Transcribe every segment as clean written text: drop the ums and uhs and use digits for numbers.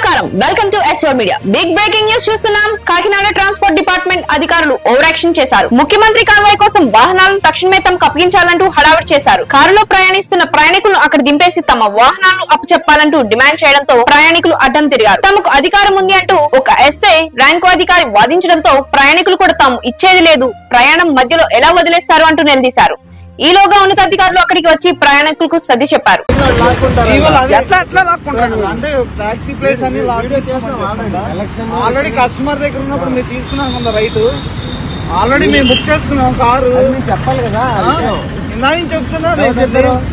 నమస్కారం welcome to ఎస్వర్ media big breaking news చూస్తున్నాం. కాకినాడ ట్రాన్స్పోర్ట్ డిపార్ట్మెంట్ అధికారులు ఓవర్ యాక్షన్ చేశారు. ముఖ్యమంత్రి కాన్వాయ్ కోసం వాహనాలను తక్షణమే తమకు అప్పగించాలంటూ హడావిడి చేశారు. కారులో ప్రయాణిస్తున్న ప్రయాణికులను అక్కడ దింపేసి తమ వాహనాలను అప్పచెప్పాలంటూ డిమాండ్ చేయడంతో ప్రయాణికులు అడ్డం తిరిగారు. తమకు అధికారం ఉంది అంటూ ఒక ఎస్ఐ ర్యాంకు అధికారి వాదించడంతో ప్రయాణికులు కూడా తాము ఇచ్చేది లేదు, ప్రయాణం మధ్యలో ఎలా వదిలేస్తారు అంటూ నిలదీశారు. ఈలోగా ఉన్నతాధికారులు అక్కడికి వచ్చి ప్రయాణికులకు సర్ది చెప్పారు. ఆల్రెడీ కస్టమర్ దగ్గర ఉన్నప్పుడు మీరు తీసుకున్నాం రైట్, ఆల్రెడీ మేము బుక్ చేసుకున్నాం కారు. చెప్పాలి కదా, చెప్తున్నా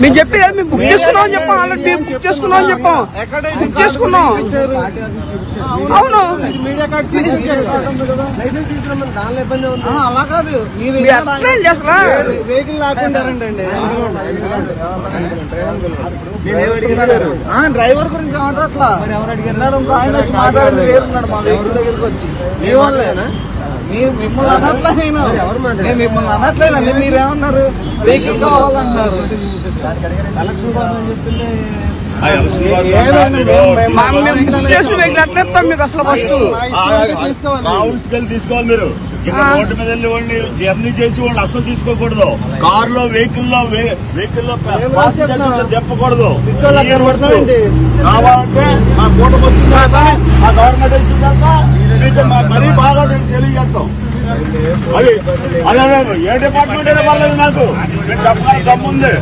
మేము చెప్పి మేము బుక్ చేసుకున్నాం చెప్పాం. ఆల్రెడీ మేము బుక్ చేసుకున్నాం చెప్పాం. బుక్ చేసుకున్నాం. అవును, మీడియా కార్డ్ లైసెన్స్ తీసుకున్నాం, దానిలో ఇబ్బంది ఉంది. అలా కాదు, మీరు వెహికల్ లాక్కుంటారండి. డ్రైవర్ గురించి మాట్లాడట్లా, ఆయన వచ్చి మాట్లాడేది వేరున్నాడు మా వెహికల్ దగ్గరికి వచ్చి. మీ వాళ్ళేనా? మీరు మిమ్మల్ని అనట్లే, నేను మిమ్మల్ని అనట్లేదండి. మీరేమన్నారు, వెహికల్ కావాలన్నారు. తీసుకోవాలి మీరు. ఇక్కడ రోడ్డు మీద వెళ్ళి జర్నీ చేసి వాళ్ళు అసలు తీసుకోకూడదు. కార్ లో వెహికల్ లో చెప్పకూడదు. కావాలంటే మా కూటమి వచ్చిన తర్వాత, మా గవర్నమెంట్ వచ్చిన తర్వాత మరీ బాగా తెలియజేస్తాం. అది అదే ఏ డిపార్ట్మెంట్ అయినా పర్లేదు, నాకు చెప్పడానికి దమ్ముంది.